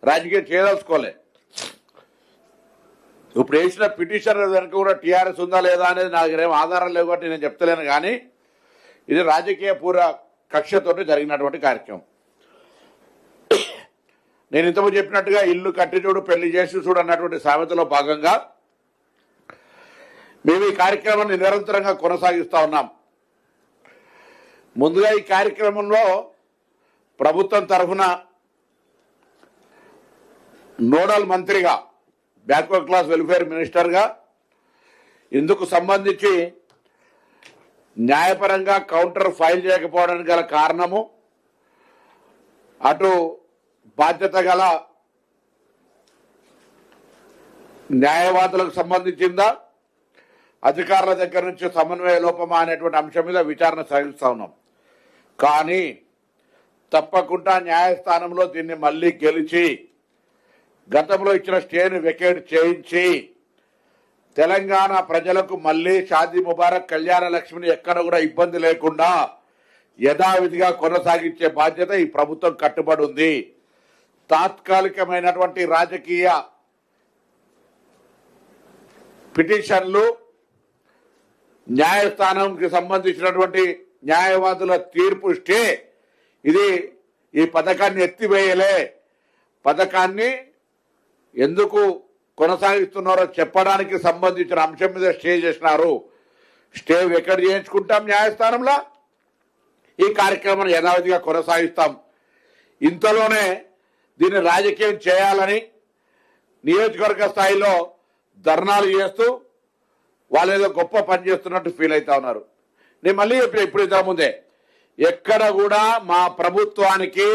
రాజకీయం చేయదలుచుకోలే. ఇప్పుడు వేసిన పిటిషన్ వెనక కూడా టీఆర్ఎస్ ఉందా లేదా అనేది నాకు ఏం ఆధారం లేవు కాబట్టి నేను చెప్తలేను. కానీ ఇది రాజకీయ పూర్వ కక్షతోటి జరిగినటువంటి కార్యక్రమం. నేను ఇంతకుముందు చెప్పినట్టుగా ఇల్లు కట్టి చూడు పెళ్లి చేసి చూడు అన్నటువంటి సామెతలో భాగంగా మేము ఈ కార్యక్రమాన్ని నిరంతరంగా కొనసాగిస్తూ ఉన్నాం. ముందుగా ఈ కార్యక్రమంలో ప్రభుత్వం తరఫున నోడల్ మంత్రిగా బ్యాక్వర్డ్ క్లాస్ వెల్ఫేర్ మినిస్టర్గా ఇందుకు సంబంధించి న్యాయపరంగా కౌంటర్ ఫైల్ చేయకపోవడానికి గల కారణము అటు బాధ్యత గల న్యాయవాదులకు సంబంధించిందా అధికారుల దగ్గర నుంచి సమన్వయ లోపమా అనేటువంటి అంశం మీద విచారణ సాగిస్తూ ఉన్నాం. కానీ తప్పకుండా న్యాయస్థానంలో దీన్ని మళ్ళీ గెలిచి గతంలో ఇచ్చిన స్టేను వెకేట్ చేయించి తెలంగాణ ప్రజలకు మళ్ళీ షాదీ ముబారక్ కళ్యాణ లక్ష్మిని ఎక్కడ కూడా ఇబ్బంది లేకుండా యథావిధిగా కొనసాగించే బాధ్యత ఈ ప్రభుత్వం కట్టుబడి ఉంది. తాత్కాలికమైనటువంటి రాజకీయ పిటిషన్లు న్యాయస్థానంకి సంబంధించినటువంటి న్యాయవాదుల తీర్పు స్టే ఇది ఈ పథకాన్ని ఎత్తివేయలే. పథకాన్ని ఎందుకు కొనసాగిస్తున్నారో చెప్పడానికి సంబంధించిన అంశం మీద స్టే చేసినారు. స్టే ఎక్కడ చేయించుకుంటాం న్యాయస్థానంలో, ఈ కార్యక్రమాన్ని యథావిధిగా కొనసాగిస్తాం. ఇంతలోనే దీన్ని రాజకీయం చేయాలని నియోజకవర్గ స్థాయిలో ధర్నాలు చేస్తూ వాళ్ళు ఏదో గొప్ప పని చేస్తున్నట్టు ఫీల్ అవుతా ఉన్నారు. నేను మళ్ళీ ఇప్పుడు ఇంతకుముందే ఎక్కడ కూడా మా ప్రభుత్వానికి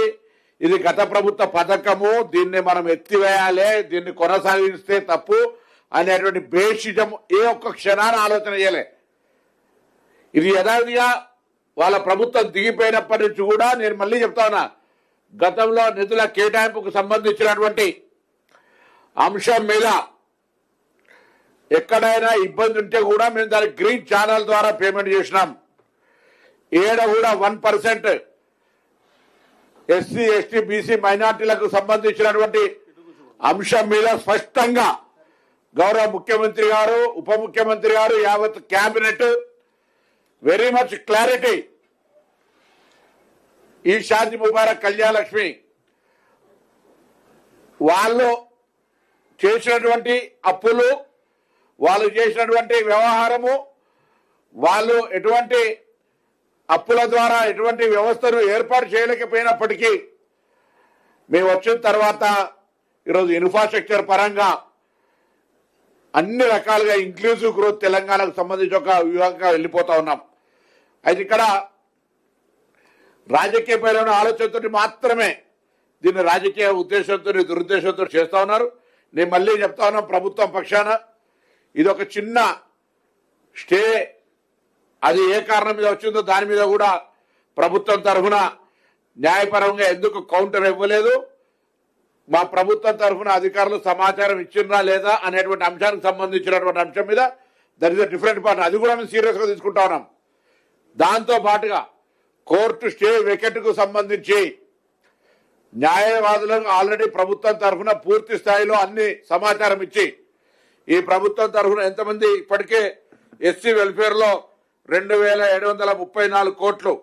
ఇది గత ప్రభుత్వ పథకము, దీన్ని మనం ఎత్తివేయాలి, దీన్ని కొనసాగిస్తే తప్పు అనేటువంటి బేషిజం ఏ ఒక్క క్షణాన్ని ఆలోచన చేయలే. ఇది యథావిధిగా వాళ్ళ ప్రభుత్వం దిగిపోయినప్పటి నుంచి కూడా నేను మళ్ళీ చెప్తా ఉన్నా, గతంలో నిధుల కేటాయింపుకు సంబంధించినటువంటి అంశం మీద ఎక్కడైనా ఇబ్బంది ఉంటే కూడా మేము దానికి గ్రీన్ ఛానల్ ద్వారా పేమెంట్ చేసినాం. ఏడ కూడా 1% ఎస్సీ ఎస్టీ బీసీ మైనార్టీలకు సంబంధించినటువంటి అంశం మీద స్పష్టంగా గౌరవ ముఖ్యమంత్రి గారు, ఉప ముఖ్యమంత్రి గారు, యావత్ క్యాబినెట్ వెరీ మచ్ క్లారిటీ. ఈ షాదీ ముబారక్ కళ్యాణ లక్ష్మి వాళ్ళు చేసినటువంటి అప్పులు, వాళ్ళు చేసినటువంటి వ్యవహారము, వాళ్ళు ఎటువంటి అప్పుల ద్వారా ఎటువంటి వ్యవస్థను ఏర్పాటు చేయలేకపోయినప్పటికీ మేము వచ్చిన తర్వాత ఈరోజు ఇన్ఫ్రాస్ట్రక్చర్ పరంగా అన్ని రకాలుగా ఇంక్లూజివ్ గ్రోత్ తెలంగాణకు సంబంధించి ఒక వ్యూహంగా వెళ్ళిపోతా ఉన్నాం. అయితే ఇక్కడ రాజకీయపరమైన ఆలోచనతో మాత్రమే దీన్ని రాజకీయ ఉద్దేశంతో దురుద్దేశంతో చేస్తా ఉన్నారు. నేను మళ్ళీ చెప్తా ఉన్నాం, ప్రభుత్వం పక్షాన ఇది ఒక చిన్న స్టే, అది ఏ కారణం మీద వచ్చిందో దాని మీద కూడా ప్రభుత్వం తరఫున న్యాయపరంగా ఎందుకు కౌంటర్ ఇవ్వలేదు, మా ప్రభుత్వం తరఫున అధికారులు సమాచారం ఇచ్చినా లేదా అనేటువంటి అంశానికి సంబంధించినటువంటి అంశం మీద that is a different part. అది కూడా మేము సీరియస్గా తీసుకుంటా ఉన్నాం. దాంతో పాటుగా కోర్టు స్టే వికెట్కు సంబంధించి న్యాయవాదులకు ఆల్రెడీ ప్రభుత్వం తరఫున పూర్తి స్థాయిలో అన్ని సమాచారం ఇచ్చి ఈ ప్రభుత్వం తరఫున ఎంతమంది ఇప్పటికే ఎస్సీ వెల్ఫేర్లో 2,734 కోట్లు,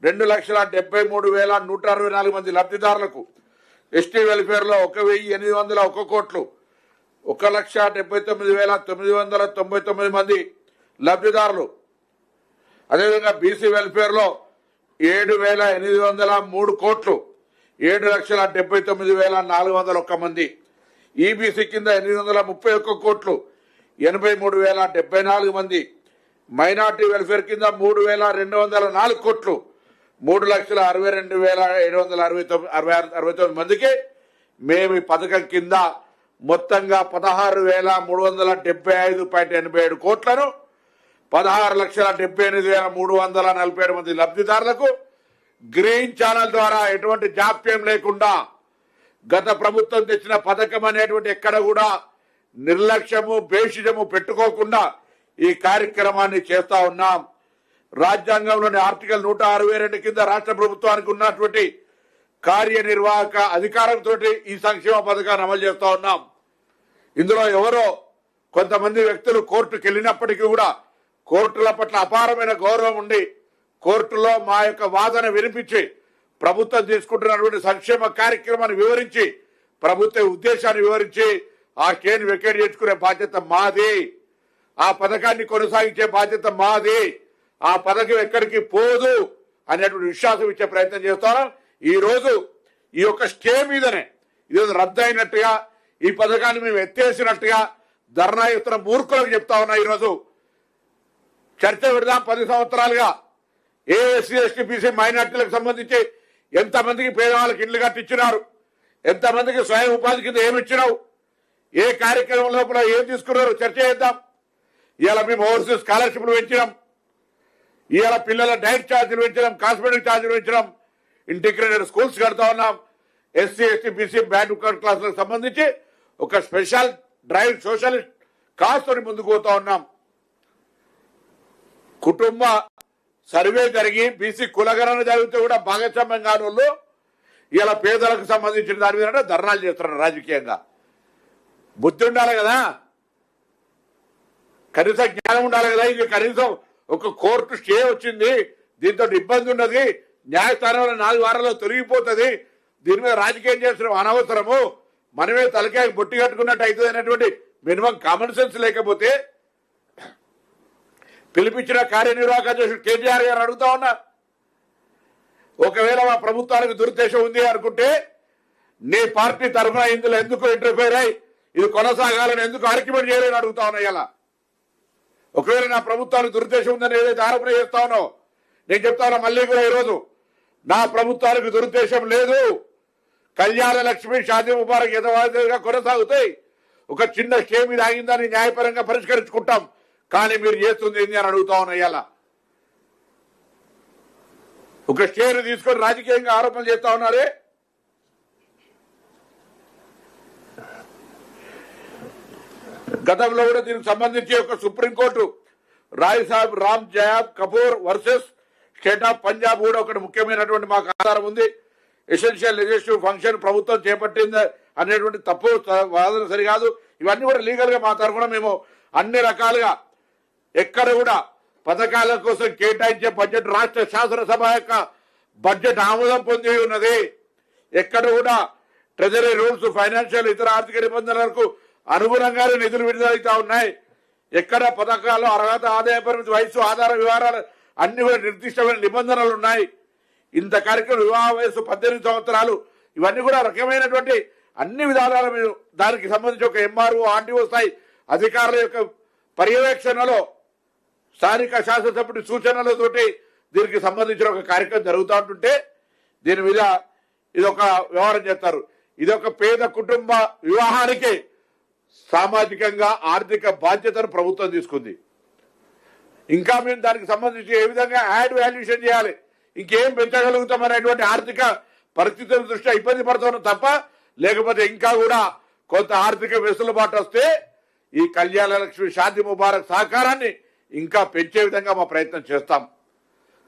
2,73,164 మంది లబ్ధిదారులకు, ఎస్టీ వెల్ఫేర్లో 1,801 కోట్లు, 1,79,999 మంది లబ్ధిదారులు. అదేవిధంగా బీసీ వెల్ఫేర్లో 7,803 కోట్లు, 7,79,401 మంది. ఈబీసీ కింద 831 కోట్లు, 83,074 మంది. మైనార్టీ వెల్ఫేర్ కింద 3,204 కోట్లు, 3,62,769 మందికి మేము ఈ పథకం కింద మొత్తంగా 16,375.87 కోట్లను 16,78,347 మంది లబ్ధిదారులకు గ్రీన్ ఛానల్ ద్వారా ఎటువంటి జాప్యం లేకుండా గత ప్రభుత్వం తెచ్చిన పథకం అనేటువంటి ఎక్కడ కూడా నిర్లక్ష్యము బేషిజము పెట్టుకోకుండా ఈ కార్యక్రమాన్ని చేస్తా ఉన్నాం. రాజ్యాంగంలోని ఆర్టికల్ 162 కింద రాష్ట్ర ప్రభుత్వానికి ఉన్నటువంటి కార్యనిర్వాహక అధికారంతో ఈ సంక్షేమ పథకాన్ని అమలు చేస్తా ఉన్నాం. ఇందులో ఎవరో కొంతమంది వ్యక్తులు కోర్టుకు వెళ్ళినప్పటికీ కూడా కోర్టుల పట్ల అపారమైన గౌరవం ఉండి కోర్టులో మా యొక్క వాదన వినిపించి ప్రభుత్వం తీసుకుంటున్నటువంటి సంక్షేమ కార్యక్రమాన్ని వివరించి ప్రభుత్వ ఉద్దేశాన్ని వివరించి ఆ స్టేని వెకేట్ చేసుకునే బాధ్యత మాది, ఆ పథకాన్ని కొనసాగించే బాధ్యత మాది, ఆ పథకం ఎక్కడికి పోదు అనేటువంటి విశ్వాసం ఇచ్చే ప్రయత్నం చేస్తాను. ఈ రోజు ఈ యొక్క స్టే మీదనే ఈరోజు రద్దు అయినట్టుగా ఈ పథకాన్ని మేము ఎత్తేసినట్టుగా ధర్నా చేస్తున్న మూర్ఖులకు చెప్తా ఉన్నా. ఈరోజు చర్చ పెడదాం. 10 సంవత్సరాలుగా ఎస్సీ ఎస్టీ బీసీ మైనార్టీలకు సంబంధించి ఎంతమందికి పేదవాళ్ళకి ఇళ్లు కట్టించినారు, ఎంతమందికి స్వయం ఉపాధి కింద ఏమి ఇచ్చినావు, ఏ కార్యక్రమం లోపల ఏం తీసుకున్నారు చర్చ చేద్దాం. ఇవాళ మేము ఓవర్సీస్ స్కాలర్షిప్లు పెంచినాం, ఇవాళ పిల్లల డైట్ ఛార్జీలు పెంచినాం, కాస్మెటిక్ ఛార్జీలు పెంచినాం, ఇంటిగ్రేటెడ్ స్కూల్స్ కడతా ఉన్నాం. ఎస్సీ ఎస్టీ బీసీ బ్యాక్వర్డ్ క్లాసులకు సంబంధించి ఒక స్పెషల్ డ్రైవ్ సోషలిస్ట్ కాస్తో ముందుకు పోతా ఉన్నాం. కుటుంబ సర్వే జరిగి బీసీ కులగణన జరిగితే కూడా భాగస్వామ్యం కాని వాళ్ళు ఇలా పేదలకు సంబంధించిన దాని మీద ధర్నాలు చేస్తున్నారు. రాజకీయంగా బుద్ధి ఉండాలి కదా, కనీస జ్ఞానం ఉండాలి కదా. ఇది కనీసం ఒక కోర్టు స్టే వచ్చింది, దీంతో ఇబ్బంది ఉన్నది, న్యాయస్థానంలో 4 వారాల్లో తొలగిపోతుంది, దీని మీద రాజకీయం చేసిన అనవసరము, మనమే తలకాయ బొట్టి కట్టుకున్నట్టు అవుతుంది అనేటువంటి మినిమం కామన్ సెన్స్ లేకపోతే పిలిపించిన కార్యనిర్వాహక అధ్యక్షుడు కేటీఆర్ గారు అడుగుతా ఉన్నా, ఒకవేళ మా ప్రభుత్వానికి దురుద్దేశం ఉంది అనుకుంటే నీ పార్టీ తరఫున ఇందులో ఎందుకు ఇంటర్ఫేర్ అయ్యి ఇది కొనసాగాలని ఎందుకు ఆర్గ్యుమెంట్ చేయాలని అడుగుతా ఉన్నా. ఇలా ఒకవేళ నా ప్రభుత్వానికి దురుద్దేశం ఉందని ఏదైతే ఆరోపణ చేస్తా ఉన్నావు, నేను చెప్తా ఉన్నా మళ్ళీ కూడా ఈరోజు నా ప్రభుత్వానికి దురుద్దేశం లేదు. కళ్యాణ లక్ష్మి షాదీ ముబారక్ యథావిధిగా కొనసాగుతాయి. ఒక చిన్న స్టే మీద ఆగిందని న్యాయపరంగా పరిష్కరించుకుంటాం, కానీ మీరు చేస్తుంది ఏంటి అని అడుగుతా ఉన్నా. ఇలా ఒక స్టేను తీసుకొని రాజకీయంగా ఆరోపణలు చేస్తా ఉన్నారే. గతంలో కూడా దీనికి సంబంధించి ఒక supreme court Rai Sahib Ram Jawaya Kapur versus state of Punjab కూడా ఒకటి ముఖ్యమైనటువంటి మాకు ఆధారం ఉంది. ఎసెన్షియల్ లెజిస్లేటివ్ ఫంక్షన్ ప్రభుత్వం చేపట్టింది అనేటువంటి తప్పు వాదన సరికాదు. ఇవన్నీ కూడా లీగల్ గా మా తరఫున మేము అన్ని రకాలుగా ఎక్కడ కూడా పథకాల కోసం కేటాయించే బడ్జెట్ రాష్ట్ర శాసనసభ యొక్క బడ్జెట్ ఆమోదం పొంది ఉన్నది. ఎక్కడ కూడా ట్రెజరీ రూల్స్ ఫైనాన్షియల్ ఇతర ఆర్థిక నిబంధనలకు అనుగుణంగానే నిధులు విడుదలవుతా ఉన్నాయి. ఎక్కడ పథకాలు అర్హత, ఆదాయ పరిమితి, వయసు, ఆధార వివరాలు అన్ని కూడా నిర్దిష్టమైన నిబంధనలు ఉన్నాయి. ఇంత కార్యక్రమం వివాహ వయసు 18 సంవత్సరాలు ఇవన్నీ కూడా రకమైనటువంటి అన్ని విధానాల మీద దానికి సంబంధించి ఒక ఎంఆర్ఓ ఆర్టీఓ స్థాయి అధికారుల యొక్క పర్యవేక్షణలో స్థానిక శాసనసభ్యుడి సూచనలతోటి దీనికి సంబంధించిన ఒక కార్యక్రమం జరుగుతూ ఉంటుంటే దీని మీద ఇదొక వ్యవహారం చేస్తారు. ఇదొక పేద కుటుంబ వివాహానికి సామాజికంగా ఆర్థిక బాధ్యతను ప్రభుత్వం తీసుకుంది. ఇంకా మేము దానికి సంబంధించి ఏ విధంగా యాడ్ వాల్యుయేషన్ చేయాలి, ఇంకేం పెంచగలుగుతాం అనేటువంటి ఆర్థిక పరిస్థితుల దృష్ట్యా ఇబ్బంది పడుతున్నాం తప్ప, లేకపోతే ఇంకా కూడా కొంత ఆర్థిక వెసులుబాటు వస్తే ఈ కళ్యాణ లక్ష్మి షాదీ ముబారక్ సహకారాన్ని ఇంకా పెంచే విధంగా మా ప్రయత్నం చేస్తాం.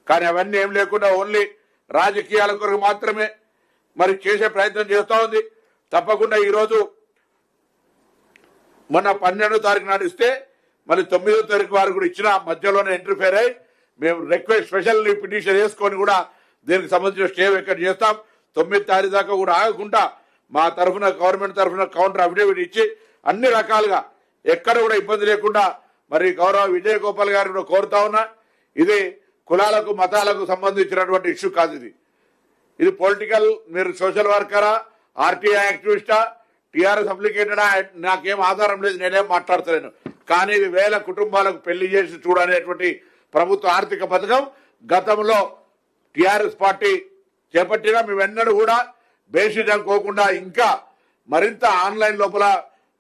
కానీ అవన్నీ ఏం లేకుండా ఓన్లీ రాజకీయాల కొరకు మాత్రమే మరి చేసే ప్రయత్నం చేస్తూ ఉంది. తప్పకుండా ఈరోజు మొన్న 12వ తారీఖు నాడు ఇస్తే మళ్ళీ 9వ తారీఖు వారు కూడా ఇచ్చిన మధ్యలోనే ఇంటర్ఫేర్ అయ్యి మేము రిక్వెస్ట్ స్పెషల్ పిటిషన్ వేసుకొని కూడా దీనికి సంబంధించిన స్టే వెకేట్ చేస్తాం. 9వ తారీఖు దాకా కూడా ఆగకుండా మా తరఫున గవర్నమెంట్ తరఫున కౌంటర్ అఫిడవిట్ ఇచ్చి అన్ని రకాలుగా ఎక్కడ కూడా ఇబ్బంది లేకుండా మరి గౌరవ విజయ్ గోపాల్ గారు కూడా కోరుతా ఉన్నా. ఇది కులాలకు మతాలకు సంబంధించినటువంటి ఇష్యూ కాదు. ఇది పొలిటికల్, మీరు సోషల్ వర్కరా, ఆర్టీఐ యాక్టివిస్టా, టీఆర్ఎస్ అప్లికేటెడా, నాకేం ఆధారం లేదు, నేనేం మాట్లాడతలేను. కానీ ఇది వేల కుటుంబాలకు పెళ్లి చేసి చూడనేటువంటి ప్రభుత్వ ఆర్థిక పథకం గతంలో టీఆర్ఎస్ పార్టీ చేపట్టినా మేమెన్నడూ కూడా బేసిస్ అనుకోకుండా ఇంకా మరింత ఆన్లైన్ లోపల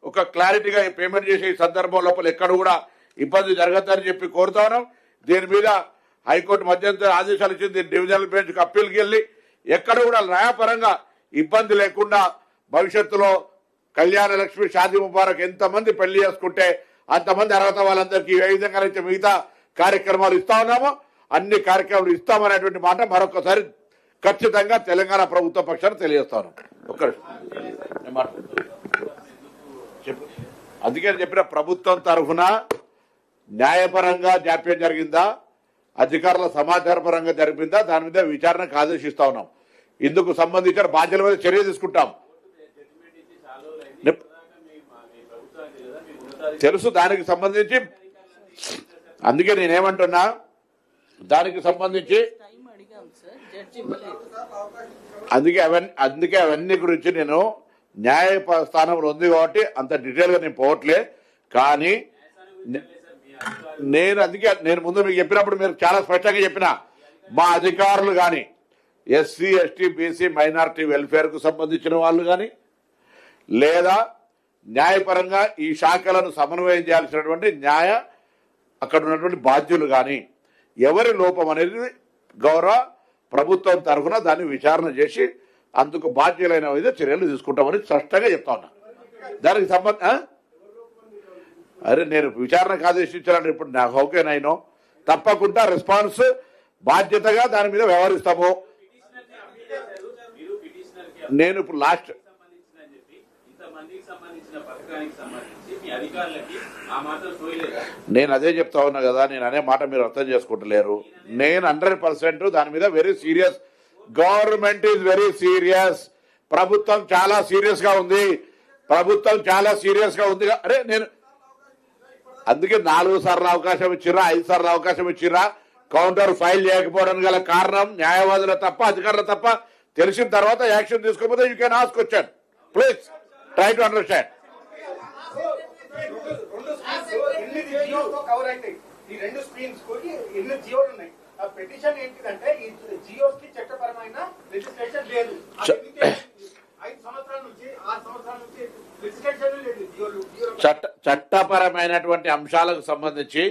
ఒక క్లారిటీగా పేమెంట్ చేసే సందర్భం లోపల ఎక్కడ కూడా ఇబ్బంది జరగద్దని చెప్పి కోరుతా ఉన్నాం. దీని మీద హైకోర్టు మధ్యంతర ఆదేశాలు ఇచ్చింది. డివిజనల్ బెంచ్కి అప్పీల్కి వెళ్ళి ఎక్కడ కూడా న్యాయపరంగా ఇబ్బంది లేకుండా భవిష్యత్తులో కళ్యాణ లక్ష్మి షాదీ ముబారక్ ఎంతమంది పెళ్లి చేసుకుంటే అంతమంది అర్హత వాళ్ళందరికీ ఏ విధంగా అయితే మిగతా కార్యక్రమాలు ఇస్తా ఉన్నామో అన్ని కార్యక్రమాలు ఇస్తామనేటువంటి మాట మరొకసారి ఖచ్చితంగా తెలంగాణ ప్రభుత్వ పక్షాన్ని తెలియజేస్తాను. అందుకే చెప్పిన ప్రభుత్వం తరఫున న్యాయపరంగా జాప్యం జరిగిందా, అధికారుల సమాచార పరంగా జరిగిందా, దాని మీద విచారణకు ఆదేశిస్తా ఉన్నాం. ఇందుకు సంబంధించిన బాధ్యుల మీద చర్య తీసుకుంటాం. తెలుసు దానికి సంబంధించి, అందుకే నేనేమంటున్నా, దానికి సంబంధించి అందుకే అవన్నీ గురించి నేను న్యాయ స్థానంలో ఉంది కాబట్టి అంత డీటెయిల్ గా నేను పోవట్లే. కానీ నేను ముందు మీకు చెప్పినప్పుడు మీరు చాలా స్పష్టంగా చెప్పిన, మా అధికారులు కానీ SC ST BC minority welfare కు సంబంధించిన వాళ్ళు కానీ లేదా న్యాయపరంగా ఈ శాఖలను సమన్వయం చేయాల్సినటువంటి అక్కడ ఉన్నటువంటి బాధ్యులు కానీ ఎవరి లోపం అనేది గౌరవ ప్రభుత్వం తరఫున దాన్ని విచారణ చేసి అందుకు బాధ్యులైన మీద చర్యలు తీసుకుంటామని స్పష్టంగా చెప్తా ఉన్నా. దానికి అరే నేను విచారణకు ఆదేశించాలని ఇప్పుడు నాకు ఓకేనైనా తప్పకుండా రెస్పాన్స్ బాధ్యతగా దాని మీద వ్యవహరిస్తాము. నేను ఇప్పుడు లాస్ట్ నేను అదే చెప్తా ఉన్నా కదా, నేను అనే మాట మీరు అర్థం చేసుకుంటలేరు. నేను 100% దాని మీద very serious. Government is very serious. ప్రభుత్వం చాలా సీరియస్ గా ఉంది. అరే నేను అందుకే 4 సార్లు అవకాశం ఇచ్చిర్రా, 5 సార్లు అవకాశం ఇచ్చిర్రా. కౌంటర్ ఫైల్ చేయకపోవడానికి గల కారణం న్యాయవాదుల తప్ప అధికారుల తప్ప. తెలిసిన తర్వాత యాక్షన్ తీసుకోకపోతే you can ask question. Please try to understand. చట్టపరమైనటువంటి అంశాలకు సంబంధించి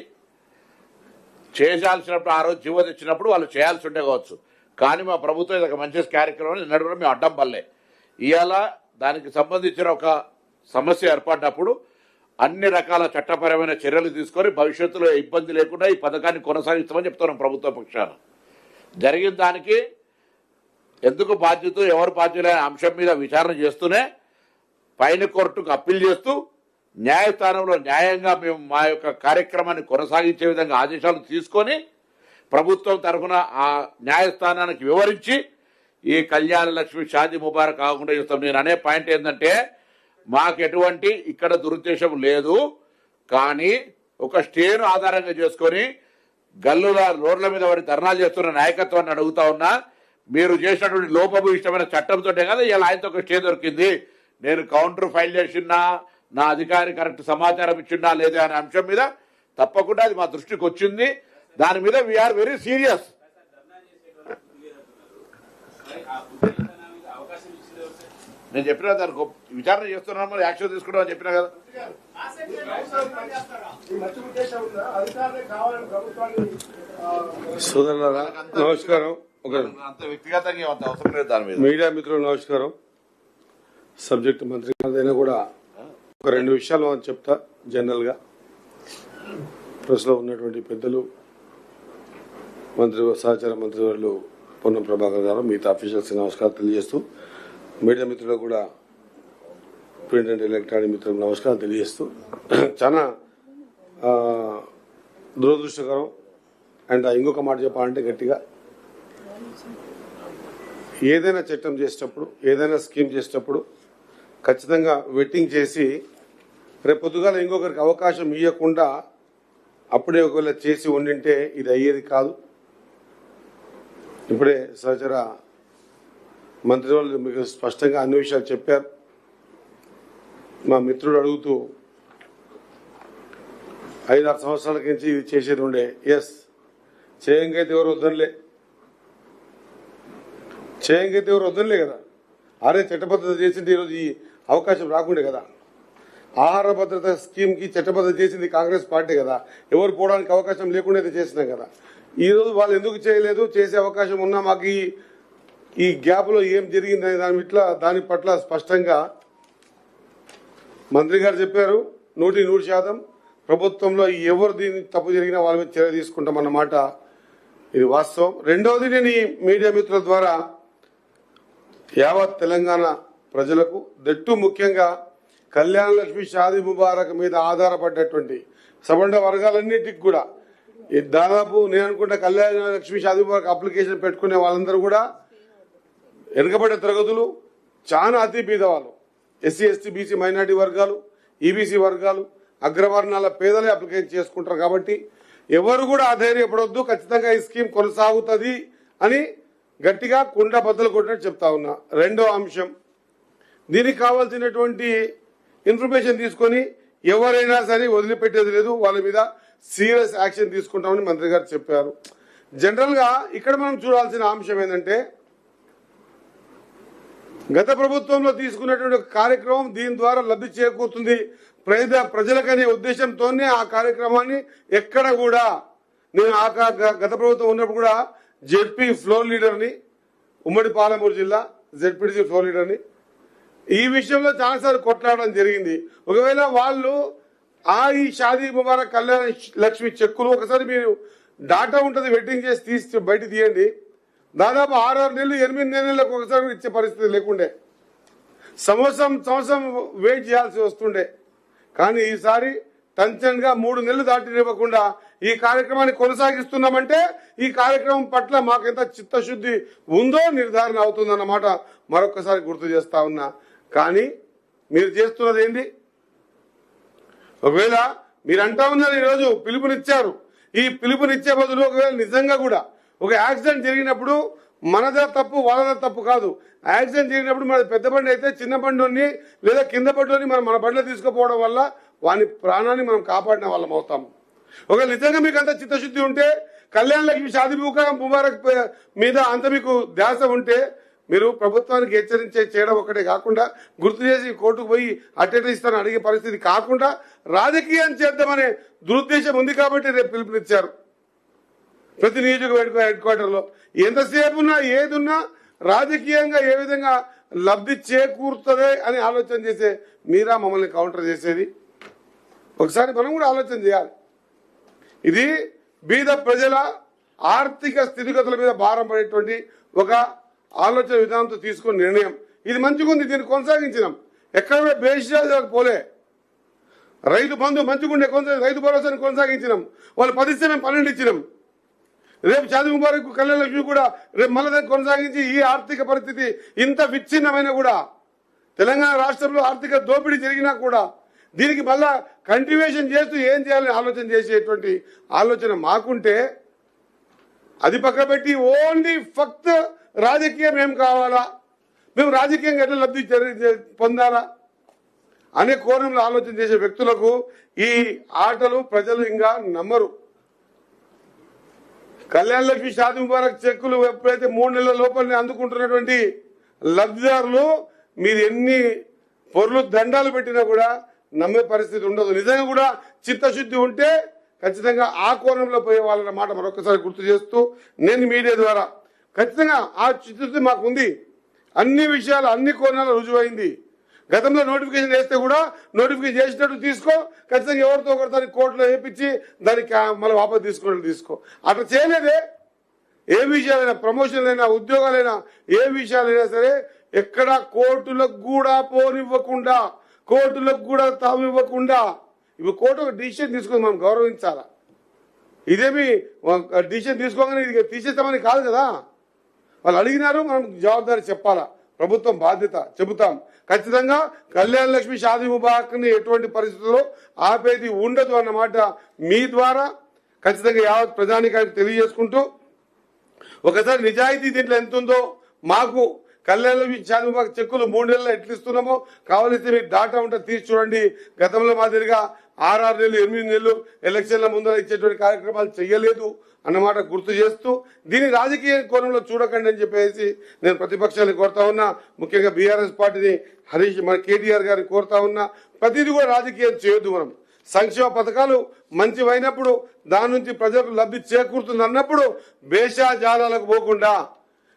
చేయాల్సినప్పుడు ఆ రోజు జీవో తెచ్చినప్పుడు వాళ్ళు చేయాల్సి ఉంటే కావచ్చు. కానీ మా ప్రభుత్వం ఇది ఒక మంచి కార్యక్రమం నిన్నటి కూడా మేము అడ్డం పడలే. ఇవాళ దానికి సంబంధించిన ఒక సమస్య ఏర్పడినప్పుడు అన్ని రకాల చట్టపరమైన చర్యలు తీసుకొని భవిష్యత్తులో ఇబ్బంది లేకుండా ఈ పథకాన్ని కొనసాగిస్తామని చెప్తున్నాం ప్రభుత్వ పక్షాన. జరిగిన దానికి ఎందుకు బాధ్యత, ఎవరు బాధ్యులైన అంశం మీద విచారణ చేస్తూనే పైన కోర్టుకు అప్పీల్ చేస్తూ న్యాయస్థానంలో న్యాయంగా మేము మా యొక్క కార్యక్రమాన్ని కొనసాగించే విధంగా ఆదేశాలు తీసుకొని ప్రభుత్వం తరఫున ఆ న్యాయస్థానానికి వివరించి ఈ కళ్యాణ లక్ష్మి షాదీ ముబారక్ కాకుండా చేస్తాం. నేను అనే పాయింట్ ఏంటంటే మాకు ఎటువంటి ఇక్కడ దురుద్దేశం లేదు. కానీ ఒక స్టేను ఆధారంగా చేసుకొని గల్లుల రోడ్ల మీద వారి ధర్నాలు చేస్తున్న నాయకత్వాన్ని అడుగుతా ఉన్నా. మీరు చేసినటువంటి లోపభూయిష్టమైన చట్టంతో కదా ఇలా ఆయనతో ఒక స్టే దొరికింది. నేను కౌంటర్ ఫైల్ చేసినా, నా అధికారి కరెక్ట్ సమాచారం ఇచ్చిందా లేదా అనే అంశం మీద తప్పకుండా అది మా దృష్టికి వచ్చింది. దాని మీద వీఆర్ వెరీ సీరియస్. నేను చెప్పినా దానికి విచారణ చేస్తున్నాను, మరి యాక్షన్ తీసుకుంటామని చెప్పినా కదా. సోదరులారా నమస్కారం. అంత వ్యక్తిగతంగా అంత అవసరం లేదు. దాని మీద మీడియా మిత్రులు నమస్కారం. సబ్జెక్ట్ మంత్రి గారిదైనా కూడా ఒక 2 విషయాలు అని చెప్తా. జనరల్ గా ప్రెస్ లో ఉన్నటువంటి పెద్దలు, సహచార మంత్రివర్యులు పొన్నం ప్రభాకర్ గారు, మిగతా అఫీషియల్స్ నమస్కారం తెలియజేస్తూ, మీడియా మిత్రులకు కూడా ప్రింట్ అండ్ ఎలక్ట్రానిక్ మిత్రులకు నమస్కారం తెలియజేస్తూ, చాలా దురదృష్టకరం. అండ్ ఇంకొక మాట చెప్పాలంటే గట్టిగా, ఏదైనా చట్టం చేసేటప్పుడు, ఏదైనా స్కీమ్ చేసేటప్పుడు ఖచ్చితంగా వెట్టింగ్ చేసి రేపు పొద్దుగాల ఇంకొకరికి అవకాశం ఇవ్వకుండా అప్పుడే ఒకవేళ చేసి ఉండింటే ఇది అయ్యేది కాదు. ఇప్పుడే సహచర మంత్రి వాళ్ళు మీకు స్పష్టంగా అన్ని విషయాలు చెప్పారు. మా మిత్రుడు అడుగుతూ 5-6 సంవత్సరాల నుంచి ఇది చేసేది ఉండే. ఎస్, చేయంగైతే ఎవరు వద్దలే కదా. అరే చట్టబద్ధత చేసింది ఈరోజు ఈ అవకాశం రాకుండే కదా. ఆహార భద్రత స్కీమ్ కి చట్టబద్ధత చేసింది కాంగ్రెస్ పార్టీ కదా. ఎవరు పోవడానికి అవకాశం లేకుండా చేసినాం కదా. ఈ రోజు వాళ్ళు ఎందుకు చేయలేదు? చేసే అవకాశం ఉన్నా మాకు ఈ గ్యాప్ లో ఏం జరిగిందనే దాని పట్ల స్పష్టంగా మంత్రి గారు చెప్పారు. 100% ప్రభుత్వంలో ఎవరు దీన్ని తప్పు జరిగినా వాళ్ళ మీద చర్య తీసుకుంటామన్నమాట. ఇది వాస్తవం. రెండవది, నేను ఈ మీడియా మిత్రుల ద్వారా యావత్ తెలంగాణ ప్రజలకు దట్టు ముఖ్యంగా కళ్యాణ లక్ష్మి షాదీ ముబారక్ మీద ఆధారపడ్డటువంటి సబండ వర్గాలన్నిటికి కూడా దాదాపు నేను అనుకుంటా కళ్యాణ లక్ష్మి షాదీ ముబారక్ అప్లికేషన్ పెట్టుకునే వాళ్ళందరూ కూడా వెనుకబడ్డ తరగతులు, చాలా అతి పేదవాళ్ళు, ఎస్సీ ఎస్టీ బీసీ మైనార్టీ వర్గాలు, ఈబీసీ వర్గాలు, అగ్రవర్ణాల పేదలే అప్లికేషన్ చేసుకుంటారు. కాబట్టి ఎవరు కూడా అధైర్యపడొద్దు, ఖచ్చితంగా ఈ స్కీమ్ కొనసాగుతుంది అని గట్టిగా కుండ బద్దలు కొట్టినట్టు చెప్తా ఉన్నా. రెండో అంశం, దీనికి కావాల్సినటువంటి ఇన్ఫర్మేషన్ తీసుకొని ఎవరైనా సరే వదిలిపెట్టేది లేదు, వాళ్ళ మీద సీరియస్ యాక్షన్ తీసుకుంటామని మంత్రి గారు చెప్పారు. జనరల్ గా ఇక్కడ మనం చూడాల్సిన అంశం ఏంటంటే, గత ప్రభుత్వంలో తీసుకున్నటువంటి కార్యక్రమం దీని ద్వారా లబ్ధి చేకూరుతుంది ప్రజలకనే ఉద్దేశంతోనే ఆ కార్యక్రమాన్ని ఎక్కడ కూడా నేను గత ప్రభుత్వం ఉన్నప్పుడు కూడా జెడ్పీ ఫ్లోర్ లీడర్ని, ఉమ్మడి పాలమూరు జిల్లా జెడ్పీటీసీ ఫ్లోర్ లీడర్ని, ఈ విషయంలో చాలాసార్లు కొట్లాడడం జరిగింది. ఒకవేళ వాళ్ళు ఈ షాదీ ముబారక్ కళ్యాణ లక్ష్మి చెక్కులు ఒకసారి మీరు డాటా ఉంటుంది వెడ్డింగ్ చేసి తీసి బయట తీయండి, దాదాపు 6 నెలలు 8 నెలలకు ఒకసారి ఇచ్చే పరిస్థితి లేకుండే, సంవత్సరం వెయిట్ చేయాల్సి వస్తుండే. కానీ ఈసారి టెన్షన్ గా 3 నెలలు దాటినివ్వకుండా ఈ కార్యక్రమాన్ని కొనసాగిస్తున్నామంటే ఈ కార్యక్రమం పట్ల మాకెంత చిత్తశుద్ధి ఉందో నిర్ధారణ అవుతుందన్నమాట మరొకసారి గుర్తు చేస్తా ఉన్నా. కానీ మీరు చేస్తున్నది ఏంటి? ఒకవేళ మీరు అంటా ఉన్నారు ఈరోజు పిలుపునిచ్చారు, ఈ పిలుపునిచ్చే బదులు ఒకవేళ నిజంగా కూడా ఒక యాక్సిడెంట్ జరిగినప్పుడు మనదా తప్పు వాళ్ళదా తప్పు కాదు. యాక్సిడెంట్ జరిగినప్పుడు మన పెద్ద బండి అయితే చిన్న బండిని లేదా కింద బండిని మన బండిలో తీసుకుపోవడం వల్ల వాని ప్రాణాన్ని మనం కాపాడిన వాళ్ళం అవుతాం. ఒకవేళ నిజంగా మీకు అంత చిత్తశుద్ధి ఉంటే, కళ్యాణ లక్ష్మి షాదీ ముబారక్ మీద అంత మీకు ధ్యాస ఉంటే, మీరు ప్రభుత్వానికి చేయడం ఒకటే కాకుండా గుర్తు చేసి కోర్టుకు పోయి అటెండ్ ఇస్తానని అడిగే పరిస్థితి కాకుండా రాజకీయం చేద్దామనే దురుద్దేశం ఉంది కాబట్టి రేపు పిలుపునిచ్చారు. ప్రతి నియోజకవర్గ హెడ్ క్వార్టర్లో ఎంతసేపు ఉన్నా ఏదున్నా రాజకీయంగా ఏ విధంగా లబ్ధి చేకూరుతుంది అని ఆలోచన చేసే మీరా మమ్మల్ని కౌంటర్ చేసేది? ఒకసారి మనం కూడా ఆలోచన చేయాలి. ఇది బీద ప్రజల ఆర్థిక స్థితిగతుల మీద భారం పడేటువంటి ఒక ఆలోచన విధానంతో తీసుకున్న నిర్ణయం. ఇది మంచిగా ఉంది, దీన్ని కొనసాగించినాం, ఎక్కడ కూడా బేషాలకు పోలే. రైతు బంధు మంచిగుండే రైతు భరోసాని కొనసాగించినాం, వాళ్ళు 10 ఇస్తే మేము 12 ఇచ్చినాం. రేపు షాదీ ముబారక్ కళ్యాణ లక్ష్మి కూడా రేపు మళ్ళీ దాన్ని కొనసాగించి ఈ ఆర్థిక పరిస్థితి ఇంత విచ్ఛిన్నమైన కూడా తెలంగాణ రాష్ట్రంలో ఆర్థిక దోపిడీ జరిగినా కూడా దీనికి మళ్ళా కంటిన్యూషన్ చేస్తూ ఏం చేయాలని ఆలోచన చేసేటువంటి ఆలోచన మాకుంటే, అది పక్క పెట్టి ఓన్లీ ఫక్త్ రాజకీయం ఏం కావాలా, మేము రాజకీయంగా ఎట్లా లబ్ధి పొందాలా అనే కోణంలో ఆలోచన చేసే వ్యక్తులకు ఈ ఆటలు ప్రజలు ఇంకా నమ్మరు. కళ్యాణ లక్ష్మి షాదీ ముబారక్ చెక్కులు ఎప్పుడైతే 3 నెలల లోపలనే అందుకుంటున్నటువంటి లబ్ధిదారులు మీరు ఎన్ని పొర్లు దండాలు పెట్టినా కూడా నమ్మే పరిస్థితి ఉండదు. నిజంగా కూడా చిత్తశుద్ధి ఉంటే ఖచ్చితంగా ఆ కోణంలో పోయే వాళ్ళన్న మాట మరొకసారి గుర్తు చేస్తూ, నేను మీడియా ద్వారా ఖచ్చితంగా ఆ చిత్తశుద్ధి మాకు ఉంది. అన్ని విషయాలు అన్ని కోణాలు రుజువైంది. గతంలో నోటిఫికేషన్ వేస్తే కూడా నోటిఫికేషన్ చేసినట్టు తీసుకో, ఖచ్చితంగా ఎవరితో ఒకరు దాన్ని కోర్టులో వేయించి దానికి మళ్ళీ వాపసు తీసుకో. అట్లా చేయలేదే. ఏ విషయాలైనా, ప్రమోషన్లైనా, ఉద్యోగాలైనా, ఏ విషయాలైనా సరే ఎక్కడ కోర్టులకు కూడా పోనివ్వకుండా, కోర్టులకు కూడా తావివ్వకుండా, ఇప్పుడు కోర్టు ఒక డిసిషన్ తీసుకుని మనం గౌరవించాలా. ఇదేమి డిసిషన్ తీసుకోగానే ఇది తీసేస్తామని కాదు కదా. వాళ్ళు అడిగినారు, మనం జవాబుదారీ చెప్పాలా. ప్రభుత్వం బాధ్యత చెబుతాం. ఖచ్చితంగా కళ్యాణ లక్ష్మి షాదీ ముబారక్ ని ఎటువంటి పరిస్థితుల్లో ఆపేది ఉండదు అన్నమాట మీ ద్వారా ఖచ్చితంగా యావత్ ప్రజానికానికి తెలియజేసుకుంటూ, ఒకసారి నిజాయితీ దీంట్లో ఎంత ఉందో మాకు కళ్యాణ లక్ష్మి షాదీ ముబారక్ చెక్కులు 3 నెలలు ఎట్లు ఇస్తున్నామో కావాల్సి మీకు డాటా ఉంటే తీసి చూడండి. గతంలో మాదిరిగా 6 నెలలు 8 నెలలు ఎలక్షన్ల ముందర ఇచ్చేటువంటి కార్యక్రమాలు చేయలేదు అన్నమాట గుర్తు చేస్తూ, దీన్ని రాజకీయ కోణంలో చూడకండి అని చెప్పేసి నేను ప్రతిపక్షాన్ని కోరుతా ఉన్నా. ముఖ్యంగా బీఆర్ఎస్ పార్టీని మన కేటీఆర్ గారిని కోరుతా ఉన్నా, ప్రతిదీ కూడా రాజకీయం చేయొద్దు. మనం సంక్షేమ పథకాలు మంచివైనప్పుడు దాని నుంచి ప్రజలకు లబ్ధి చేకూరుతుంది అన్నప్పుడు భేషజాలాలకు పోకుండా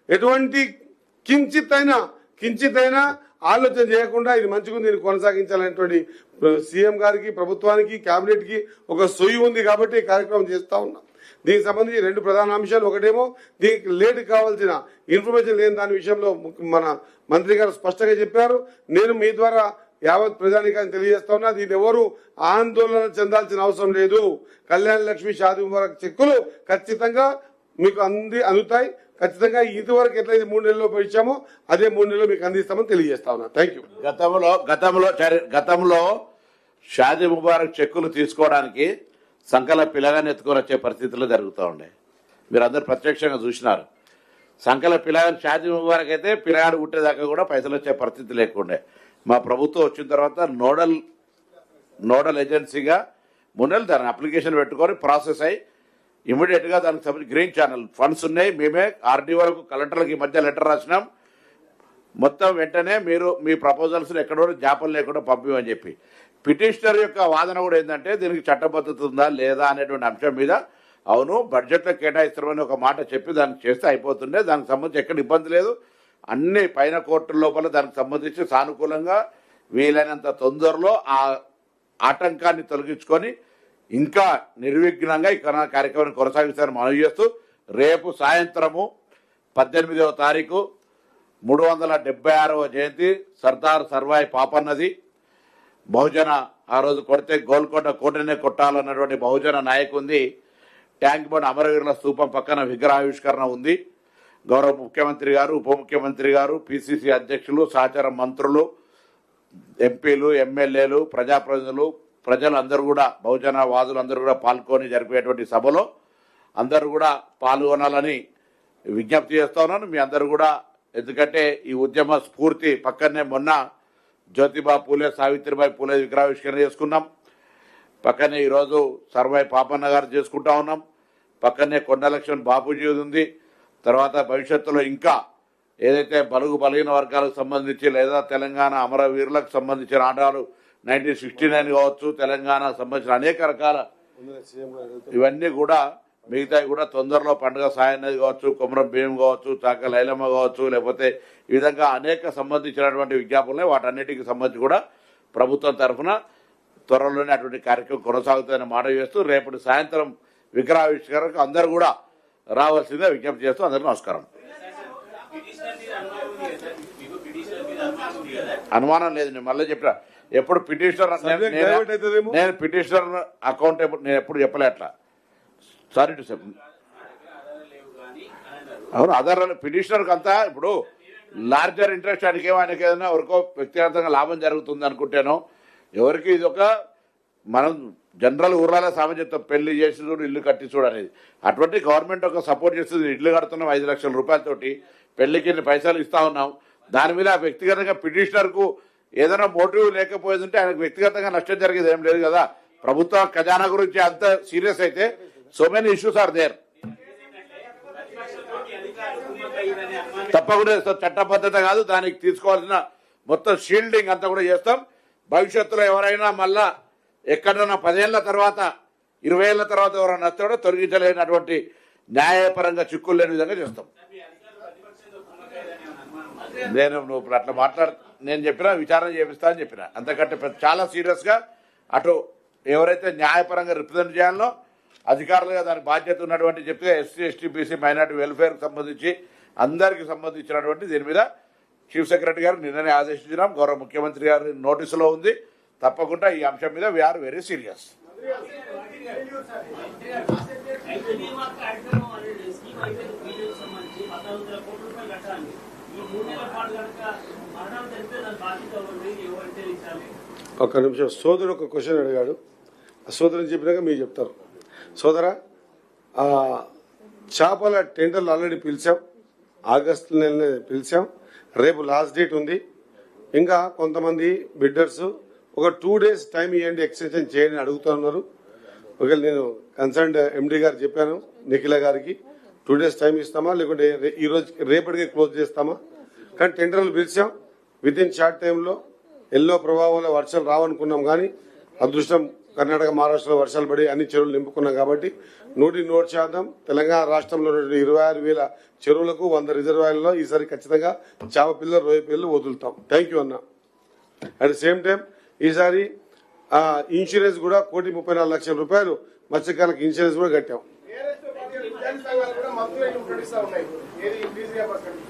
ఎటువంటి కించితైనా ఆలోచన చేయకుండా ఇది మంచిగా దీన్ని కొనసాగించాలనేటువంటి సీఎం గారికి, ప్రభుత్వానికి, కేబినెట్ కి ఒక సొయ్యి ఉంది కాబట్టి ఈ కార్యక్రమం చేస్తా ఉన్నాం. దీనికి సంబంధించి రెండు ప్రధాన అంశాలు. ఒకటేమో దీనికి లేట్ కావాల్సిన ఇన్ఫర్మేషన్ లేని దాని విషయంలో మన మంత్రి గారు స్పష్టంగా చెప్పారు. నేను మీ ద్వారా యావత్ ప్రజానికాన్ని తెలియజేస్తా ఉన్నా, దీని ఎవరు ఆందోళన చెందాల్సిన అవసరం లేదు. కళ్యాణ లక్ష్మి షాదీ ముబారక్ చెక్కులు ఖచ్చితంగా మీకు అందుతాయి. ఖచ్చితంగా ఇదివరకు ఎట్లయితే 3 నెలల్లో ఇచ్చామో అదే 3 నెలల్లో మీకు అందిస్తామని తెలియజేస్తా ఉన్నా. Thank you. గతంలో షాదీ ముబారక్ చెక్కులు తీసుకోవడానికి సంకల పిల్లగాని ఎత్తుకొని వచ్చే పరిస్థితులు జరుగుతూ ఉండే. మీరు అందరు ప్రత్యక్షంగా చూసినారు. సంకల పిల్లగాని షాదీ ముబారక్ అయితే పిల్లగాడు పుట్టేదాకా కూడా పైసలు వచ్చే పరిస్థితి లేకుండే. మా ప్రభుత్వం వచ్చిన తర్వాత నోడల్ ఏజెన్సీగా 3 నెలలు దాని అప్లికేషన్ పెట్టుకొని ప్రాసెస్ అయ్యి ఇమీడియట్ గా దానికి సంబంధించి గ్రీన్ ఛానల్ ఫండ్స్ ఉన్నాయి. మేమే ఆర్డీ వరకు కలెక్టర్లకు ఈ మధ్య లెటర్ రాసినాం. మొత్తం వెంటనే మీరు మీ ప్రపోజల్స్ ఎక్కడో జాపలు లేకుండా పంపిమని చెప్పి. పిటిషనర్ యొక్క వాదన కూడా ఏంటంటే దీనికి చట్టబద్ధత ఉందా లేదా అనేటువంటి అంశం మీద అవును బడ్జెట్లో కేటాయిస్తామని ఒక మాట చెప్పి దానికి చేస్తే అయిపోతుండే. దానికి సంబంధించి ఎక్కడ ఇబ్బంది లేదు. అన్ని పైన కోర్టుల లోపల దానికి సంబంధించి సానుకూలంగా వీలైనంత తొందరలో ఆ ఆటంకాన్ని తొలగించుకొని ఇంకా నిర్విఘ్నంగా ఈ కార్యక్రమాన్ని కొనసాగిస్తారని మనవి చేస్తూ రేపు సాయంత్రము 18వ తారీఖు 376వ జయంతి సర్దార్ సర్వాయి పాపన్నది. బహుజన ఆ రోజు కొడితే గోల్కొండ కోటనే కొట్టాలన్నటువంటి బహుజన నాయకుంది. ట్యాంక్ బండ్ అమరవీరుల స్తూపం పక్కన విగ్రహావిష్కరణ ఉంది. గౌరవ ముఖ్యమంత్రి గారు, ఉప ముఖ్యమంత్రి గారు, పిసిసి అధ్యక్షులు, సహచర మంత్రులు, ఎంపీలు, ఎమ్మెల్యేలు, ప్రజాప్రతినిధులు, ప్రజలందరూ కూడా బహుజన వాదులు అందరూ కూడా పాల్గొని జరిపేటువంటి సభలో అందరూ కూడా పాల్గొనాలని విజ్ఞప్తి చేస్తా ఉన్నాను. మీ అందరూ కూడా, ఎందుకంటే ఈ ఉద్యమ స్ఫూర్తి పక్కనే మొన్న జ్యోతిబా పూలే, సావిత్రిబాయి పూలే విగ్రహావిష్కరణ చేసుకున్నాం. పక్కనే ఈరోజు సర్వాయి పాపన్న గారు చేసుకుంటా ఉన్నాం. పక్కనే కొండలక్ష్మణ్ బాపూజీ ఉంది. తర్వాత భవిష్యత్తులో ఇంకా ఏదైతే బలుగు బలహీన వర్గాలకు సంబంధించి లేదా తెలంగాణ అమరవీరులకు సంబంధించిన ఆటలు 1969 కావచ్చు, తెలంగాణ సంబంధించిన అనేక రకాల ఇవన్నీ కూడా మిగతాయి కూడా తొందరలో పండుగ సాయన్నది కావచ్చు, కొమరం భీం కావచ్చు, చాక లైలమ్మ కావచ్చు, లేకపోతే ఈ విధంగా అనేక సంబంధించినటువంటి విజ్ఞాపనలు వాటన్నిటికి సంబంధించి కూడా ప్రభుత్వం తరఫున త్వరలోనే అటువంటి కార్యక్రమం కొనసాగుతుందని మాట చేస్తూ రేపటి సాయంత్రం విగ్రహావిష్కరణకు అందరూ కూడా రావాల్సిందిగా విజ్ఞప్తి చేస్తూ అందరికీ నమస్కారం. అనుమానం లేదు. నేను మళ్ళీ చెప్పిన ఎప్పుడు పిటిషనర్ నేను పిటిషనర్ అకౌంటబుల్ నేను ఎప్పుడు చెప్పలే అట్లా. సారీ టు సెప్ అవును అదర్ పిటిషనర్కి అంతా ఇప్పుడు లార్జర్ ఇంట్రెస్ట్ ఆయనకి ఏదైనా ఎవరికో వ్యక్తిగతంగా లాభం జరుగుతుంది అనుకుంటేనో ఎవరికి ఇది ఒక మనం జనరల్ ఊర్లలో సామర్థ్యం పెళ్లి చేసి చూడు ఇల్లు కట్టి చూడు అనేది అటువంటి గవర్నమెంట్ ఒక సపోర్ట్ చేస్తుంది. ఇల్లు కడుతున్నాం 5 లక్షల రూపాయలతోటి పెళ్లికి పైసలు ఇస్తా ఉన్నాం. దాని మీద వ్యక్తిగతంగా పిటిషనర్కు ఏదైనా మోటివ్ లేకపోయేది ఉంటే ఆయనకు వ్యక్తిగతంగా నష్టం జరిగేది ఏం లేదు కదా. ప్రభుత్వ ఖజానా గురించి అంత సీరియస్ అయితే so many issues are there. తప్పకుండా చట్టబద్ధత కాదు, దానికి తీసుకోవాల్సిన మొత్తం షీల్డింగ్ అంతా కూడా చేస్తాం. భవిష్యత్తులో ఎవరైనా మళ్ళా ఎక్కడన్నా 10 ఏళ్ల తర్వాత 20 ఏళ్ల తర్వాత ఎవరైనా నష్టం తొలగించలేనటువంటి న్యాయపరంగా చిక్కులు లేని విధంగా చేస్తాం. నువ్వు అట్లా నేను చెప్పినా విచారణ చేపిస్తా అని చెప్పిన అంతకంటే చాలా సీరియస్ గా అటు ఎవరైతే న్యాయపరంగా రిప్రజెంట్ చేయాలో అధికారులుగా దానికి బాధ్యత ఉన్నటువంటి చెప్తే SC ST BC minority welfare సంబంధించి అందరికి సంబంధించినటువంటి దీని మీద చీఫ్ సెక్రటరీ గారు నిన్ననే ఆదేశించినాం. గౌరవ ముఖ్యమంత్రి గారి నోటీసులో ఉంది. తప్పకుండా ఈ అంశం మీద వీఆర్ వెరీ సీరియస్. ఒక్క నిమిషం. సోదరుడు ఒక క్వశ్చన్ అడిగాడు. ఆ సోదరుని చెప్పినాక మీరు చెప్తారు. సోదరా, చేపల టెండర్లు ఆల్రెడీ పిలిచాం. ఆగస్టు నెలనే పిలిచాం. రేపు లాస్ట్ డేట్ ఉంది. ఇంకా కొంతమంది బిడ్డర్స్ ఒక 2 days టైం ఇవ్వండి, ఎక్స్టెన్షన్ చేయండి అడుగుతున్నారు. ఒకవేళ నేను కన్సర్న్ ఎండి గారు చెప్పాను నిఖిల గారికి 2 days టైం ఇస్తామా లేకుంటే ఈ రోజు రేపటికే క్లోజ్ చేస్తామా. కానీ టెండర్లు పిలిచాం. విత్ ఇన్ షార్ట్ టైంలో ఎల్లో ప్రభావంలో వర్షాలు రావనుకున్నాం. కానీ అదృష్టం కర్ణాటక మహారాష్ట్రలో వర్షాలు పడి అన్ని చెరువులు నింపుకున్నాం. కాబట్టి 100% తెలంగాణ రాష్ట్రంలో 26,000 చెరువులకు 100 రిజర్వాయర్లలో ఈసారి ఖచ్చితంగా చేప పిల్లలు రొయ్య పిల్లలు వదులుతాం. థ్యాంక్ యూ అన్న. అట్ ద సేమ్ టైం ఈసారి ఇన్సూరెన్స్ కూడా 1,34,00,000 రూపాయలు మత్స్యకారులకు ఇన్సూరెన్స్ కూడా కట్టాం. రైతు సంఘాలు కూడా మంత్రులు ప్రకటిస్తా ఉన్నాయి ఏది ఫీజు రియంబర్స్మెంట్